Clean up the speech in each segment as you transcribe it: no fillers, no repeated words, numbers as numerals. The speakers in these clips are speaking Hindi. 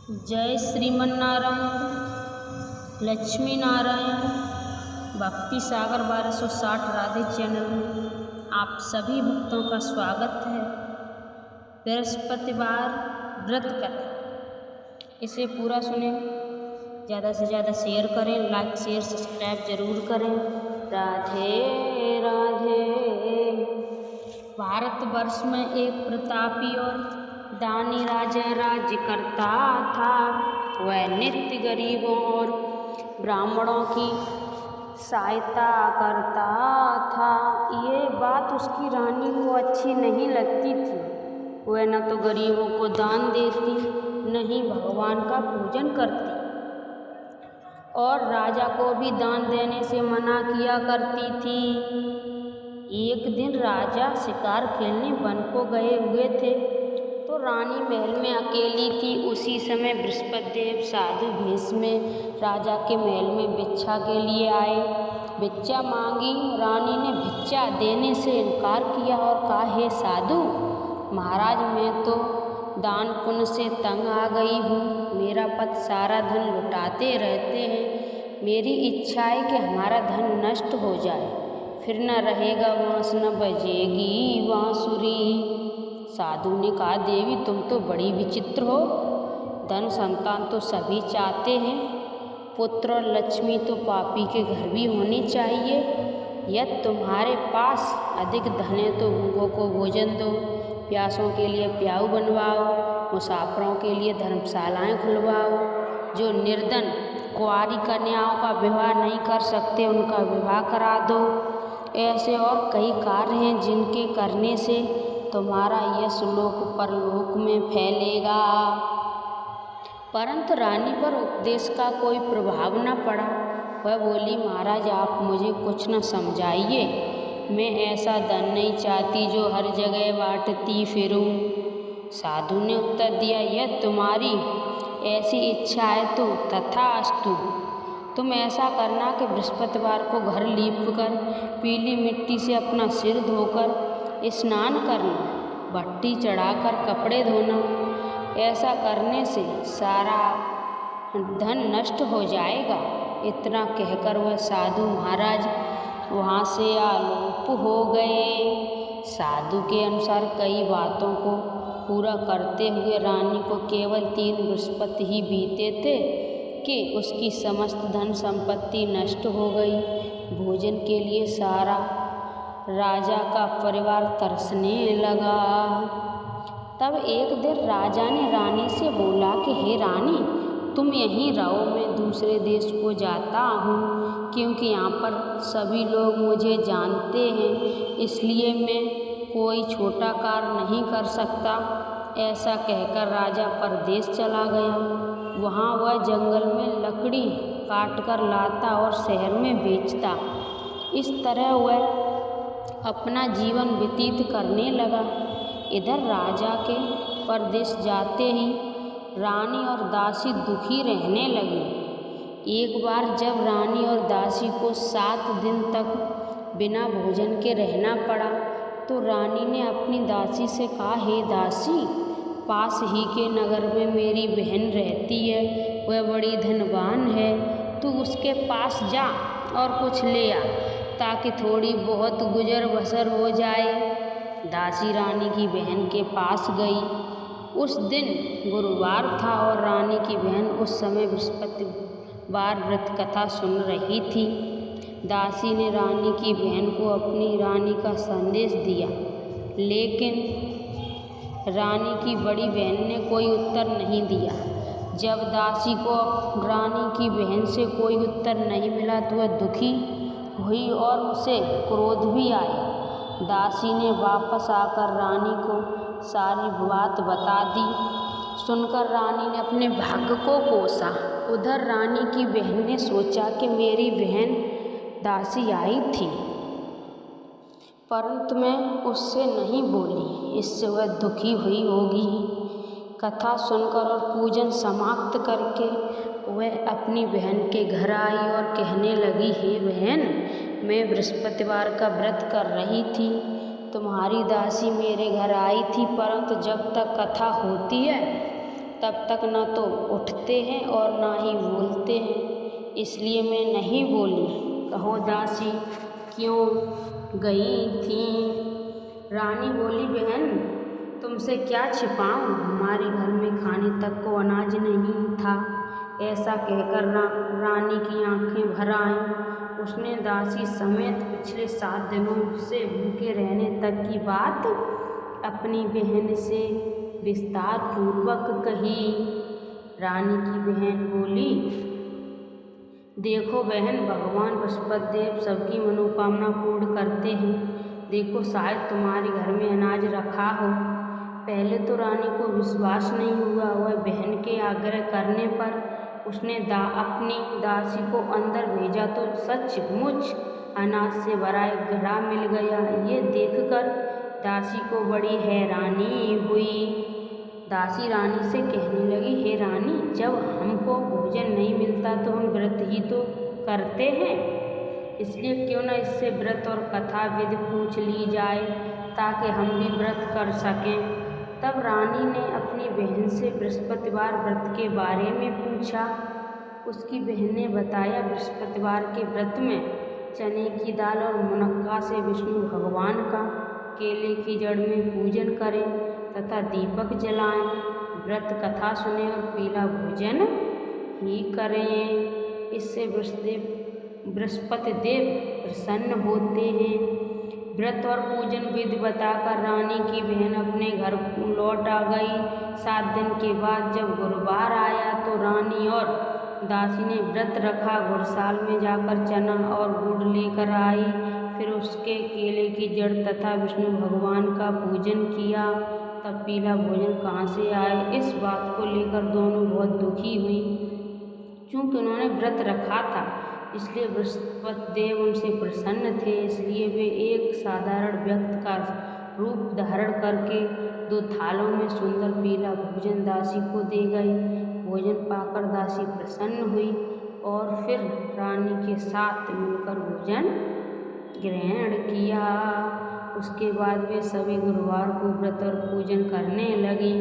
जय श्रीमन्नारायण, लक्ष्मी नारायण। भक्ति सागर 1260 राधे चैनल में आप सभी भक्तों का स्वागत है। बृहस्पतिवार व्रत कथा, इसे पूरा सुने, ज़्यादा से ज़्यादा शेयर करें, लाइक शेयर सब्सक्राइब जरूर करें। राधे राधे। भारतवर्ष में एक प्रतापी और दानी राजा राज्य करता था। वह नित्य गरीबों और ब्राह्मणों की सहायता करता था। ये बात उसकी रानी को अच्छी नहीं लगती थी। वह न तो गरीबों को दान देती, न ही भगवान का पूजन करती, और राजा को भी दान देने से मना किया करती थी। एक दिन राजा शिकार खेलने वन को गए हुए थे, तो रानी महल में अकेली थी। उसी समय बृहस्पति देव साधु भेष में राजा के महल में भिक्षा के लिए आए। भिक्षा मांगी। रानी ने भिक्षा देने से इनकार किया और कहा, हे साधु महाराज, मैं तो दान पुण्य से तंग आ गई हूँ। मेरा पति सारा धन लुटाते रहते हैं। मेरी इच्छा है कि हमारा धन नष्ट हो जाए, फिर न रहेगा बाँस, न बजेगी बाँसुरी। साधु ने कहा, देवी तुम तो बड़ी विचित्र हो। धन संतान तो सभी चाहते हैं, पुत्र और लक्ष्मी तो पापी के घर भी होनी चाहिए। यदि तुम्हारे पास अधिक धन है तो भूखों को भोजन दो, प्यासों के लिए प्याऊ बनवाओ, मुसाफिरों के लिए धर्मशालाएं खुलवाओ। जो निर्धन कुंवारी कन्याओं का विवाह नहीं कर सकते, उनका विवाह करा दो। ऐसे और कई कार्य हैं जिनके करने से तुम्हारा यश लोक परलोक में फैलेगा। परंतु रानी पर उपदेश का कोई प्रभाव न पड़ा। वह बोली, महाराज आप मुझे कुछ न समझाइए। मैं ऐसा धन नहीं चाहती जो हर जगह बांटती फिरूं। साधु ने उत्तर दिया, यह तुम्हारी ऐसी इच्छा है तो तथास्तु। तुम ऐसा करना कि बृहस्पतिवार को घर लीप कर पीली मिट्टी से अपना सिर धोकर स्नान करना, भट्टी चढ़ाकर कपड़े धोना। ऐसा करने से सारा धन नष्ट हो जाएगा। इतना कहकर वह साधु महाराज वहाँ से आलोप हो गए। साधु के अनुसार कई बातों को पूरा करते हुए रानी को केवल 3 बृहस्पति ही बीते थे कि उसकी समस्त धन संपत्ति नष्ट हो गई। भोजन के लिए सारा राजा का परिवार तरसने लगा। तब एक दिन राजा ने रानी से बोला कि हे रानी, तुम यहीं रहो, मैं दूसरे देश को जाता हूँ, क्योंकि यहाँ पर सभी लोग मुझे जानते हैं, इसलिए मैं कोई छोटा कार्य नहीं कर सकता। ऐसा कहकर राजा परदेश चला गया। वहाँ वह जंगल में लकड़ी काट कर लाता और शहर में बेचता। इस तरह वह अपना जीवन व्यतीत करने लगा। इधर राजा के परदेश जाते ही रानी और दासी दुखी रहने लगी। एक बार जब रानी और दासी को 7 दिन तक बिना भोजन के रहना पड़ा, तो रानी ने अपनी दासी से कहा, हे दासी, पास ही के नगर में मेरी बहन रहती है, वह बड़ी धनवान है, तू उसके पास जा और कुछ ले आ, ताकि थोड़ी बहुत गुजर बसर हो जाए। दासी रानी की बहन के पास गई। उस दिन गुरुवार था और रानी की बहन उस समय बृहस्पतिवार व्रत कथा सुन रही थी। दासी ने रानी की बहन को अपनी रानी का संदेश दिया, लेकिन रानी की बड़ी बहन ने कोई उत्तर नहीं दिया। जब दासी को रानी की बहन से कोई उत्तर नहीं मिला तो वह दुखी हुई और उसे क्रोध भी आया। दासी ने वापस आकर रानी को सारी बात बता दी। सुनकर रानी ने अपने भाग्य को कोसा। उधर रानी की बहन ने सोचा कि मेरी बहन दासी आई थी, परंतु मैं उससे नहीं बोली, इससे वह दुखी हुई होगी। कथा सुनकर और पूजन समाप्त करके वह अपनी बहन के घर आई और कहने लगी, हे बहन, मैं बृहस्पतिवार का व्रत कर रही थी, तुम्हारी दासी मेरे घर आई थी, परंतु जब तक कथा होती है तब तक न तो उठते हैं और ना ही बोलते हैं, इसलिए मैं नहीं बोली। कहो दासी क्यों गई थी? रानी बोली, बहन तुमसे क्या छिपाऊं, हमारे घर में खाने तक को अनाज नहीं था। ऐसा कहकर रानी की आंखें भर आईं। उसने दासी समेत पिछले 7 दिनों से भूखे रहने तक की बात अपनी बहन से विस्तार पूर्वक कही। रानी की बहन बोली, देखो बहन, भगवान बृहस्पति देव सबकी मनोकामना पूर्ण करते हैं। देखो शायद तुम्हारे घर में अनाज रखा हो। पहले तो रानी को विश्वास नहीं हुआ। वह बहन के आग्रह करने पर उसने अपनी दासी को अंदर भेजा तो सचमुच अनाज से भरा एक घड़ा मिल गया। ये देखकर दासी को बड़ी हैरानी हुई। दासी रानी से कहने लगी, हे रानी, जब हमको भोजन नहीं मिलता तो हम व्रत ही तो करते हैं, इसलिए क्यों न इससे व्रत और कथा विधि पूछ ली जाए ताकि हम भी व्रत कर सकें। तब रानी ने अपनी बहन से बृहस्पतिवार व्रत के बारे में पूछा। उसकी बहन ने बताया, बृहस्पतिवार के व्रत में चने की दाल और मुनक्का से विष्णु भगवान का केले की जड़ में पूजन करें तथा दीपक जलाएं, व्रत कथा सुने और पीला भोजन ही करें। इससे बृहस्पति देव प्रसन्न होते हैं। व्रत और पूजन विधि बताकर रानी की बहन अपने घर लौट आ गई। 7 दिन के बाद जब गुरुवार आया तो रानी और दासी ने व्रत रखा। घुड़साल में जाकर चना और गुड़ लेकर आई। फिर उसके केले की जड़ तथा विष्णु भगवान का पूजन किया। तब पीला भोजन कहाँ से आए, इस बात को लेकर दोनों बहुत दुखी हुई। चूँकि उन्होंने व्रत रखा था इसलिए बृहस्पति देव उनसे प्रसन्न थे, इसलिए वे एक साधारण व्यक्ति का रूप धारण करके 2 थालों में सुंदर पीला भोजन दासी को दे गई। भोजन पाकर दासी प्रसन्न हुई और फिर रानी के साथ मिलकर भोजन ग्रहण किया। उसके बाद वे सभी गुरुवार को व्रत और पूजन करने लगी।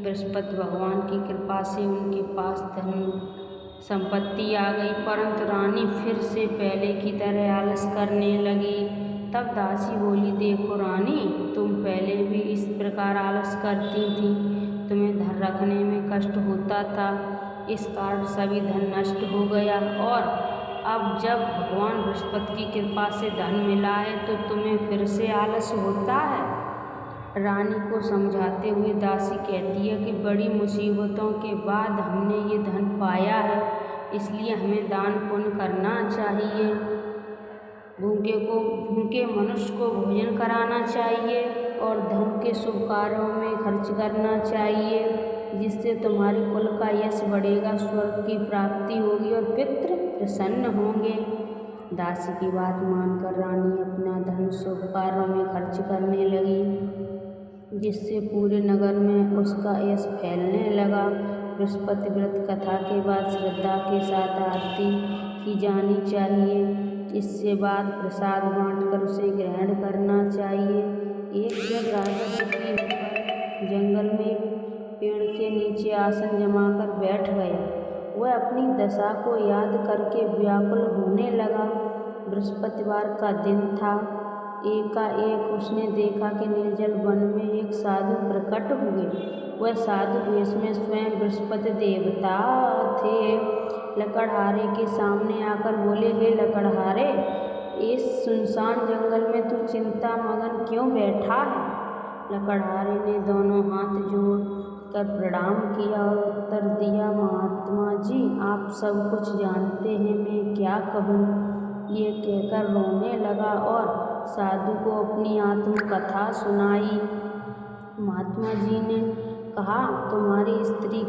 बृहस्पति भगवान की कृपा से उनके पास धन संपत्ति आ गई, परंतु रानी फिर से पहले की तरह आलस करने लगी। तब दासी बोली, देखो रानी, तुम पहले भी इस प्रकार आलस करती थी, तुम्हें धन रखने में कष्ट होता था, इस कारण सभी धन नष्ट हो गया और अब जब भगवान बृहस्पति की कृपा से धन मिला है तो तुम्हें फिर से आलस होता है। रानी को समझाते हुए दासी कहती है कि बड़ी मुसीबतों के बाद हमने ये धन पाया है, इसलिए हमें दान पुण्य करना चाहिए। भूखे मनुष्य को भोजन कराना चाहिए और धन के शुभ कार्यों में खर्च करना चाहिए, जिससे तुम्हारे कुल का यश बढ़ेगा, स्वर्ग की प्राप्ति होगी और पितृ प्रसन्न होंगे। दासी की बात मानकर रानी अपना धन शुभ कार्यों में खर्च करने लगी, जिससे पूरे नगर में उसका यश फैलने लगा। बृहस्पति व्रत कथा के बाद श्रद्धा के साथ आरती की जानी चाहिए। इससे बाद प्रसाद बांटकर उसे ग्रहण करना चाहिए। एक जब राजा दुखी होकर जंगल में एक पेड़ के नीचे आसन जमाकर बैठ गया। वह अपनी दशा को याद करके व्याकुल होने लगा। बृहस्पतिवार का दिन था। एकाएक उसने देखा कि निर्जल वन में एक साधु प्रकट हुए। वह साधु वेश में स्वयं बृहस्पति देवता थे। लकड़हारे के सामने आकर बोले, हे लकड़हारे, इस सुनसान जंगल में तू चिंता मगन क्यों बैठा है? लकड़हारे ने दोनों हाथ जोड़कर प्रणाम किया और उत्तर दिया, महात्मा जी, आप सब कुछ जानते हैं, मैं क्या कहूँ। ये कहकर रोने लगा और साधु को अपनी आत्मकथा सुनाई। महात्मा जी ने कहा, तुम्हारी स्त्री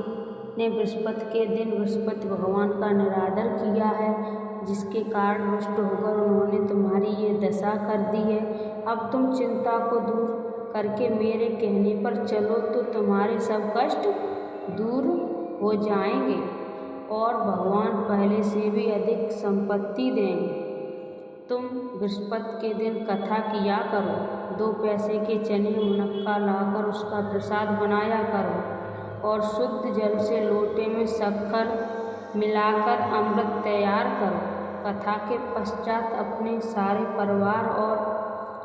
ने बृहस्पति के दिन बृहस्पति भगवान का निरादर किया है, जिसके कारण रुष्ट होकर उन्होंने तुम्हारी ये दशा कर दी है। अब तुम चिंता को दूर करके मेरे कहने पर चलो तो तुम्हारे सब कष्ट दूर हो जाएंगे और भगवान पहले से भी अधिक संपत्ति देंगे। तुम बृहस्पति के दिन कथा किया करो, 2 पैसे के चने मुनक्का लाकर उसका प्रसाद बनाया करो और शुद्ध जल से लोटे में शक्कर मिलाकर अमृत तैयार करो। कथा के पश्चात अपने सारे परिवार और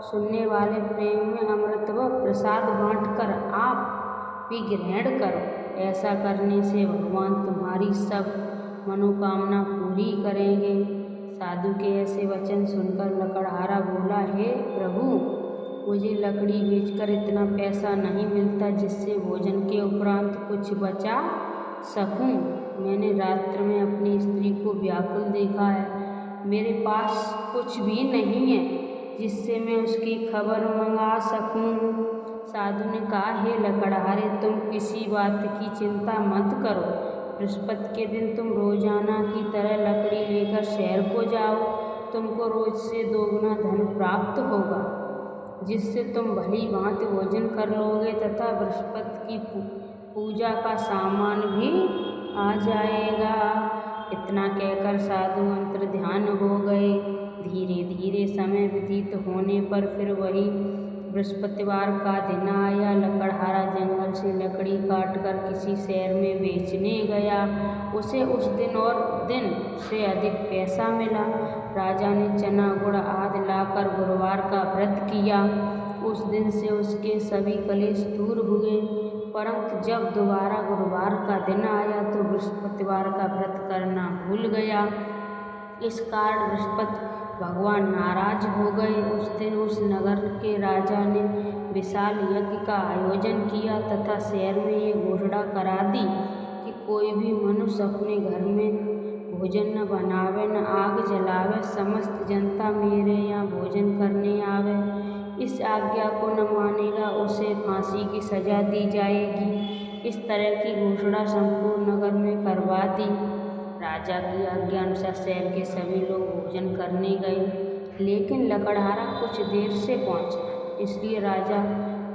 सुनने वाले प्रेम में अमृत व प्रसाद बांटकर आप भी ग्रहण करो। ऐसा करने से भगवान तुम्हारी सब मनोकामना पूरी करेंगे। साधु के ऐसे वचन सुनकर लकड़हारा बोला, हे प्रभु, मुझे लकड़ी बेचकर इतना पैसा नहीं मिलता जिससे भोजन के उपरांत कुछ बचा सकूं। मैंने रात्र में अपनी स्त्री को व्याकुल देखा है। मेरे पास कुछ भी नहीं है जिससे मैं उसकी खबर मंगा सकूं। साधु ने कहा, हे लकड़हारे, तुम किसी बात की चिंता मत करो। बृहस्पति के दिन तुम रोजाना की तरह लकड़ी लेकर शहर को जाओ। तुमको रोज से दोगुना धन प्राप्त होगा, जिससे तुम भली भांति भोजन कर लोगे तथा बृहस्पति की पूजा का सामान भी आ जाएगा। इतना कहकर साधु अंतर ध्यान हो गए। धीरे धीरे समय व्यतीत होने पर फिर वही बृहस्पतिवार का दिन आया। लकड़हारा जंगल से लकड़ी काटकर किसी शहर में बेचने गया। उसे उस दिन और दिन से अधिक पैसा मिला। राजा ने चना गुड़ आदि लाकर गुरुवार का व्रत किया। उस दिन से उसके सभी कलेश दूर हुए। परंतु जब दोबारा गुरुवार का दिन आया तो बृहस्पतिवार का व्रत करना भूल गया। इस कारण बृहस्पति भगवान नाराज हो गए। उस दिन उस नगर के राजा ने विशाल यज्ञ का आयोजन किया तथा शहर में ये घोषणा करा दी कि कोई भी मनुष्य अपने घर में भोजन न बनावे न आग जलावे। समस्त जनता मेरे यहाँ भोजन करने आवे। इस आज्ञा को न मानेगा उसे फांसी की सजा दी जाएगी। इस तरह की घोषणा संपूर्ण नगर में करवा दी। राजा की आज्ञा अनुसार शहर के सभी लोग भोजन करने गए, लेकिन लकड़हारा कुछ देर से पहुंचा, इसलिए राजा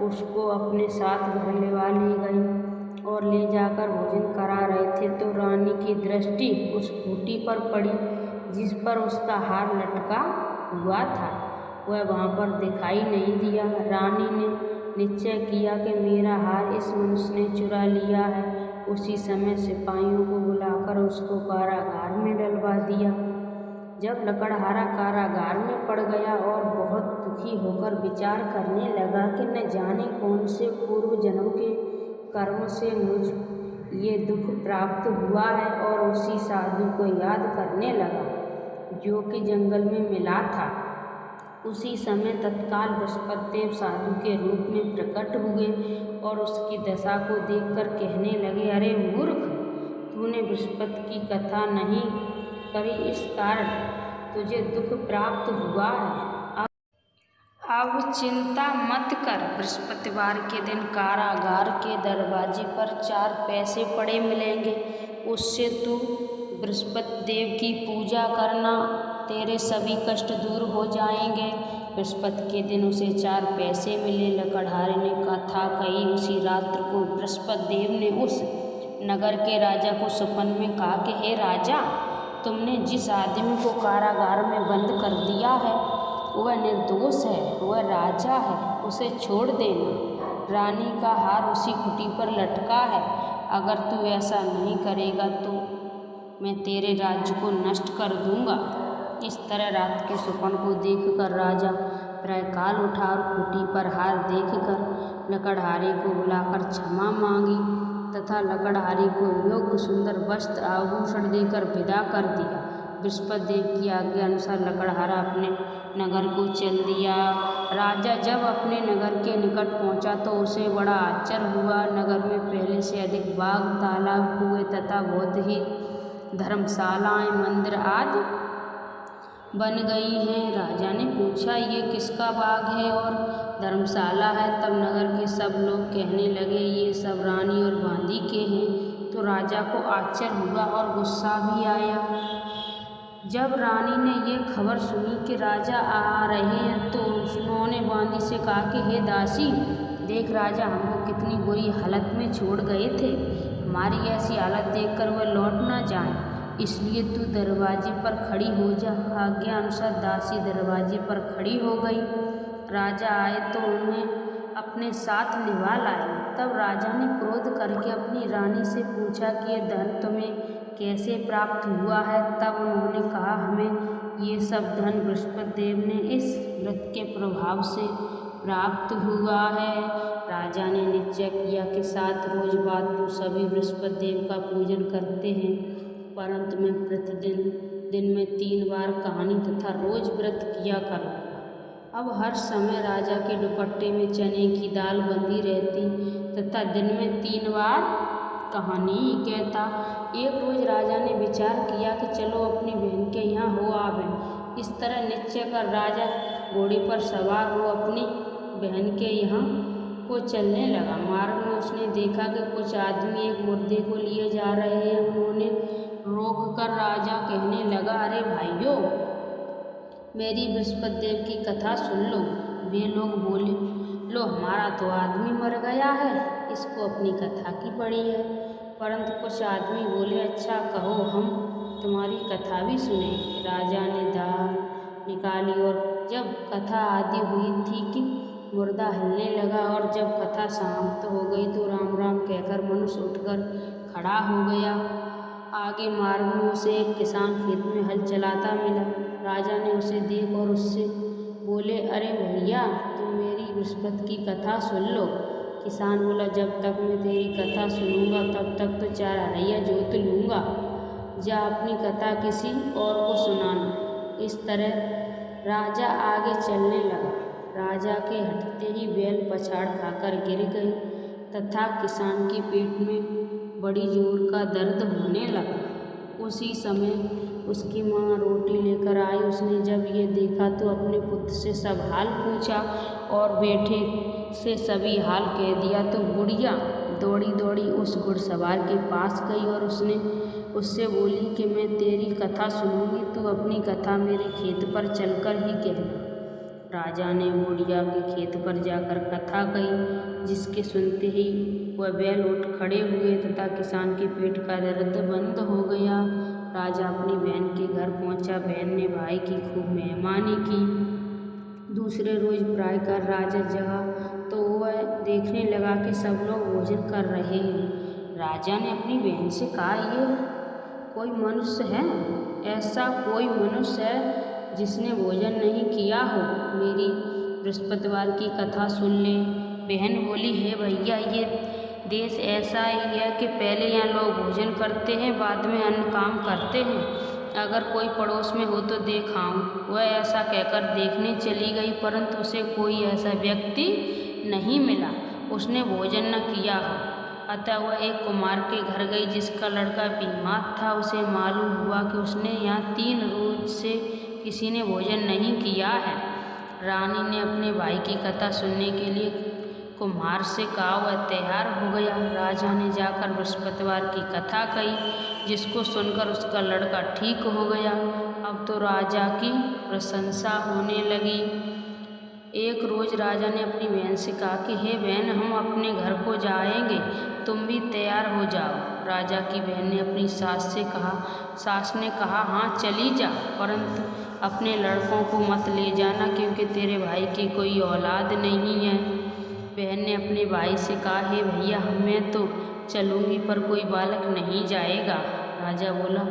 उसको अपने साथ घर ले गई और ले जाकर भोजन करा रहे थे तो रानी की दृष्टि उस खूंटी पर पड़ी जिस पर उसका हार लटका हुआ था। वह वहाँ पर दिखाई नहीं दिया। रानी ने निश्चय किया कि मेरा हार इस मनुष्य ने चुरा लिया है। उसी समय सिपाहियों को बुलाकर उसको कारागार में डलवा दिया। जब लकड़हारा कारागार में पड़ गया और बहुत दुखी होकर विचार करने लगा कि न जाने कौन से पूर्व जन्म के कर्म से मुझ ये दुख प्राप्त हुआ है, और उसी साधु को याद करने लगा जो कि जंगल में मिला था। उसी समय तत्काल बृहस्पति देव साधु के रूप में प्रकट हुए और उसकी दशा को देखकर कहने लगे, अरे मूर्ख, तूने बृहस्पति की कथा नहीं करी, इस कारण तुझे दुख प्राप्त हुआ है। अब चिंता मत कर। बृहस्पतिवार के दिन कारागार के दरवाजे पर 4 पैसे पड़े मिलेंगे। उससे तू बृहस्पति देव की पूजा करना, तेरे सभी कष्ट दूर हो जाएंगे। बृहस्पति के दिन उसे 4 पैसे मिले। लकड़हारे ने कथा कही। उसी रात्र को बृहस्पति देव ने उस नगर के राजा को सपन में कहा कि हे राजा, तुमने जिस आदमी को कारागार में बंद कर दिया है वह निर्दोष है, वह राजा है, उसे छोड़ देना। रानी का हार उसी खूंटी पर लटका है। अगर तू ऐसा नहीं करेगा तो मैं तेरे राज्य को नष्ट कर दूंगा। इस तरह रात के स्वप्न को देखकर राजा प्रातःकाल उठा और खूंटी पर हार देखकर लकड़हारे को बुलाकर क्षमा मांगी तथा लकड़हारे को योग्य सुंदर वस्त्र आभूषण देकर विदा कर दिया। बृहस्पति देव की आज्ञा अनुसार लकड़हारा अपने नगर को चल दिया। राजा जब अपने नगर के निकट पहुंचा तो उसे बड़ा आश्चर्य हुआ। नगर में पहले से अधिक बाग, तालाब, कुएं तथा बहुत ही धर्मशालाएं, मंदिर आदि बन गई हैं। राजा ने पूछा, ये किसका बाग है और धर्मशाला है? तब नगर के सब लोग कहने लगे, ये सब रानी और बांदी के हैं। तो राजा को आश्चर्य हुआ और गुस्सा भी आया। जब रानी ने ये खबर सुनी कि राजा आ रहे हैं तो उन्होंने बांदी से कहा कि हे दासी, देख राजा हमको कितनी बुरी हालत में छोड़ गए थे। हमारी ऐसी हालत देखकर वह लौट ना जाए, इसलिए तू दरवाजे पर खड़ी हो जा। आज्ञा अनुसार दासी दरवाजे पर खड़ी हो गई। राजा आए तो उन्हें अपने साथ लिवा लाए तब राजा ने क्रोध करके अपनी रानी से पूछा कि ये धन तुम्हें कैसे प्राप्त हुआ है। तब उन्होंने कहा, हमें ये सब धन बृहस्पति देव ने इस व्रत के प्रभाव से प्राप्त हुआ है। राजा ने निश्चय किया कि 7 रोज बाद तो सभी बृहस्पति देव का पूजन करते हैं, परंतु मैं प्रतिदिन दिन में 3 बार कहानी तथा रोज व्रत किया करूँगा। अब हर समय राजा के दुपट्टे में चने की दाल बंधी रहती तथा दिन में 3 बार कहानी कहता। एक रोज राजा ने विचार किया कि चलो अपनी बहन के यहाँ हो आवे। इस तरह निश्चय कर राजा घोड़े पर सवार हो अपनी बहन के यहाँ को चलने लगा। मार्ग में उसने देखा कि कुछ आदमी एक मुर्दे को लिए जा रहे हैं। उन्होंने रोक कर राजा कहने लगा, अरे भाइयों, मेरी बृहस्पति देव की कथा सुन लो। वे लोग बोले, लो हमारा तो आदमी मर गया है, इसको अपनी कथा की पड़ी है। परंतु कुछ आदमी बोले, अच्छा कहो, हम तुम्हारी कथा भी सुने। राजा ने दाल निकाली और जब कथा आदि हुई थी कि मुर्दा हिलने लगा और जब कथा समाप्त हो गई तो राम राम कहकर मनुष्य उठकर खड़ा हो गया। आगे मार्ग में उसे एक किसान खेत में हल चलाता मिला। राजा ने उसे देख और उससे बोले, अरे भैया, तुम मेरी बृहस्पति की कथा सुन लो। किसान बोला, जब तक मैं तेरी कथा सुनूंगा तब तक तो 4 हरैया जोत लूँगा। जा अपनी कथा किसी और को सुनाना। इस तरह राजा आगे चलने लगा। राजा के हटते ही बैल पछाड़ खाकर गिर गई तथा किसान के पेट में बड़ी जोर का दर्द होने लगा। उसी समय उसकी माँ रोटी लेकर आई। उसने जब ये देखा तो अपने पुत्र से सब हाल पूछा और बेटे से सभी हाल कह दिया। तो बुढ़िया दौड़ी दौड़ी उस घुड़सवार के पास गई और उससे बोली कि मैं तेरी कथा सुनूंगी, तू अपनी कथा मेरे खेत पर चलकर ही कहना। राजा ने बुढ़िया के खेत पर जाकर कथा कही, जिसके सुनते ही वह बैल उठ खड़े हुए तथा किसान के पेट का दर्द बंद हो गया। राजा अपनी बहन के घर पहुंचा। बहन ने भाई की खूब मेहमानी की। दूसरे रोज प्रायःकाल राजा जगा तो वह देखने लगा कि सब लोग भोजन कर रहे हैं। राजा ने अपनी बहन से कहा, ये कोई मनुष्य है? ऐसा कोई मनुष्य है जिसने भोजन नहीं किया हो? मेरी बृहस्पतिवार की कथा सुन ले। बहन बोली, है भैया, ये देश ऐसा ही है कि पहले यहाँ लोग भोजन करते हैं, बाद में अन्य काम करते हैं। अगर कोई पड़ोस में हो तो देखाऊं। वह ऐसा कहकर देखने चली गई, परंतु उसे कोई ऐसा व्यक्ति नहीं मिला उसने भोजन न किया हो। अतः वह एक कुम्हार के घर गई जिसका लड़का बीमार था। उसे मालूम हुआ कि उसने यहाँ 3 रोज से किसी ने भोजन नहीं किया है। रानी ने अपने भाई की कथा सुनने के लिए कुम्हार से कहा। वह तैयार हो गया। राजा ने जाकर बृहस्पतिवार की कथा कही, जिसको सुनकर उसका लड़का ठीक हो गया। अब तो राजा की प्रशंसा होने लगी। एक रोज राजा ने अपनी बहन से कहा कि हे बहन, हम अपने घर को जाएंगे, तुम भी तैयार हो जाओ। राजा की बहन ने अपनी सास से कहा। सास ने कहा, हाँ चली जा, परंतु अपने लड़कों को मत ले जाना, क्योंकि तेरे भाई की कोई औलाद नहीं है। बहन ने अपने भाई से कहा, हे भैया, मैं तो चलूँगी पर कोई बालक नहीं जाएगा। राजा बोला,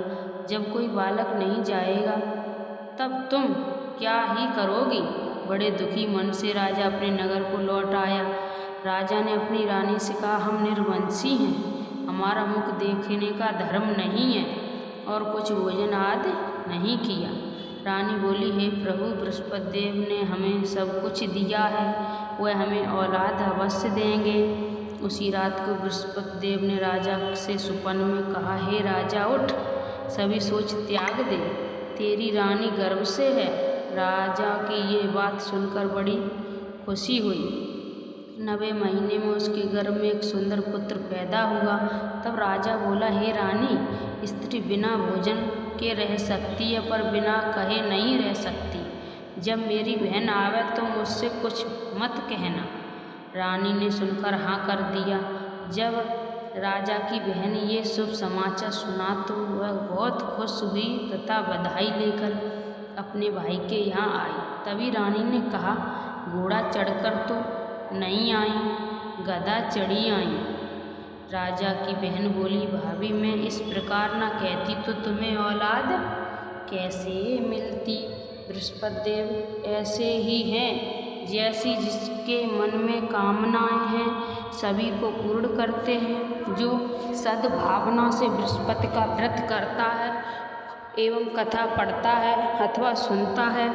जब कोई बालक नहीं जाएगा तब तुम क्या ही करोगी? बड़े दुखी मन से राजा अपने नगर को लौट आया। राजा ने अपनी रानी से कहा, हम निर्वंशी हैं, हमारा मुख देखने का धर्म नहीं है और कुछ भोजन आदि नहीं किया। रानी बोली, हे प्रभु, बृहस्पति देव ने हमें सब कुछ दिया है, वह हमें औलाद अवश्य देंगे। उसी रात को बृहस्पति देव ने राजा से सुपन में कहा, हे राजा, उठ, सभी सोच त्याग दे, तेरी रानी गर्भ से है। राजा की ये बात सुनकर बड़ी खुशी हुई। 9वें महीने में उसके गर्भ में एक सुंदर पुत्र पैदा हुआ। तब राजा बोला, हे रानी, स्त्री बिना भोजन के रह सकती है, पर बिना कहे नहीं रह सकती। जब मेरी बहन आवे तो मुझसे कुछ मत कहना। रानी ने सुनकर हाँ कर दिया। जब राजा की बहन ये शुभ समाचार सुना तो वह बहुत खुश हुई तथा बधाई लेकर अपने भाई के यहाँ आई। तभी रानी ने कहा, घोड़ा चढ़कर तो नहीं आई, गदा चढ़ी आई। राजा की बहन बोली, भाभी मैं इस प्रकार न कहती तो तुम्हें औलाद कैसे मिलती। बृहस्पति देव ऐसे ही हैं, जैसी जिसके मन में कामनाएं हैं सभी को पूर्ण करते हैं। जो सद्भावना से बृहस्पति का व्रत करता है एवं कथा पढ़ता है अथवा सुनता है,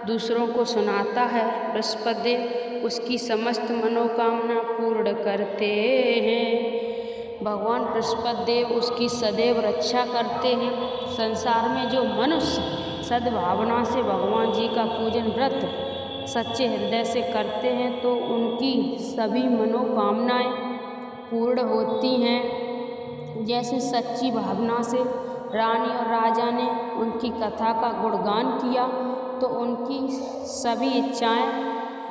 दूसरों को सुनाता है, बृहस्पति देव उसकी समस्त मनोकामना पूर्ण करते हैं। भगवान बृहस्पति देव उसकी सदैव रक्षा करते हैं। संसार में जो मनुष्य सद्भावना से भगवान जी का पूजन व्रत सच्चे हृदय से करते हैं तो उनकी सभी मनोकामनाएं पूर्ण होती हैं। जैसे सच्ची भावना से रानी और राजा ने उनकी कथा का गुणगान किया तो उनकी सभी इच्छाएं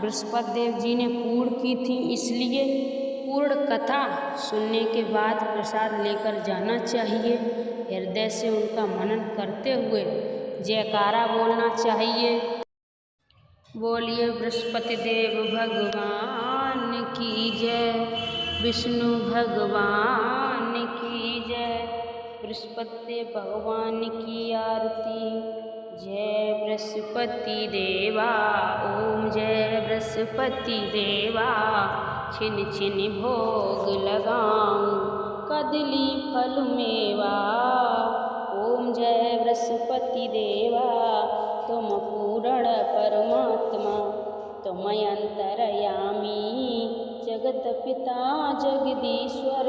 बृहस्पति देव जी ने पूर्ण की थी। इसलिए पूर्ण कथा सुनने के बाद प्रसाद लेकर जाना चाहिए। हृदय से उनका मनन करते हुए जयकारा बोलना चाहिए। बोलिए बृहस्पति देव भगवान की जय, विष्णु भगवान की जय, बृहस्पति देव भगवान की आरती। जय बृहस्पति देवा, ओम जय बृहस्पति देवा, छिन छिन भोग लगाऊं कदली फल मेवा। ओम जय बृहस्पति देवा, तुम पूर्ण परमात्मा, तुम अंतर्यामी, जगत पिता जगदीश्वर,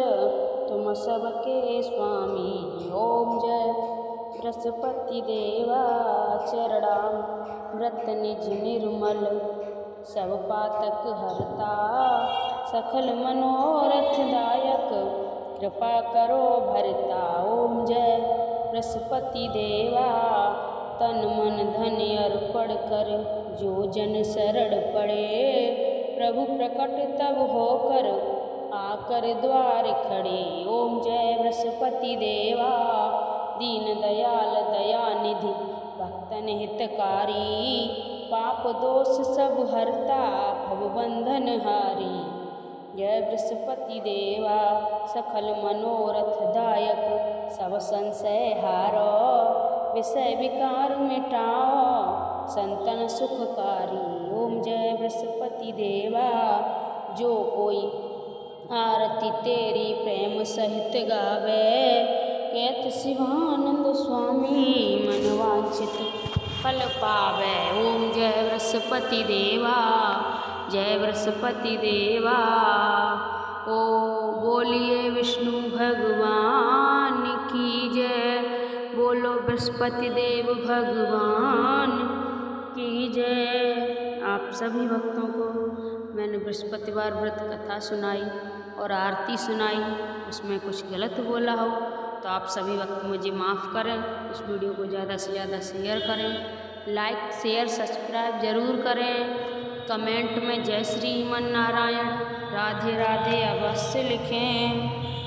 तुम सबके स्वामी। ओम जय बृहस्पति देवा, चरणामृत निज निर्मल, सब पातक हरता, सकल मनोरथ दायक, कृपा करो भरता। ओम जय बृहस्पति देवा, तन मन धन अर्पण कर, जो जन शरण पड़े, प्रभु प्रकट तब होकर, आकर द्वार खड़े। ओम जय बृहस्पति देवा, दीन दयाल दयानिधि, भक्तन हितकारी, पाप दोष सब हरता, भव बंधन हारी। जय बृहस्पति देवा, सकल मनोरथ दायक, सब संशय हारो, विषय विकार मिटाओ, संतन सुखकारी। ओम जय बृहस्पति देवा, जो कोई आरती तेरी प्रेम सहित गावे, कहत शिवानंद स्वामी, मन वांछित फल पावे। ओम जय बृहस्पति देवा, जय बृहस्पति देवा। ओ बोलिए विष्णु भगवान की जय, बोलो बृहस्पति देव भगवान की जय। आप सभी भक्तों को मैंने बृहस्पतिवार व्रत कथा सुनाई और आरती सुनाई, उसमें कुछ गलत बोला हो तो आप सभी वक्त मुझे माफ़ करें। इस वीडियो को ज़्यादा से ज़्यादा शेयर करें, लाइक शेयर सब्सक्राइब ज़रूर करें। कमेंट में जय श्री मन नारायण राधे राधे अवश्य लिखें।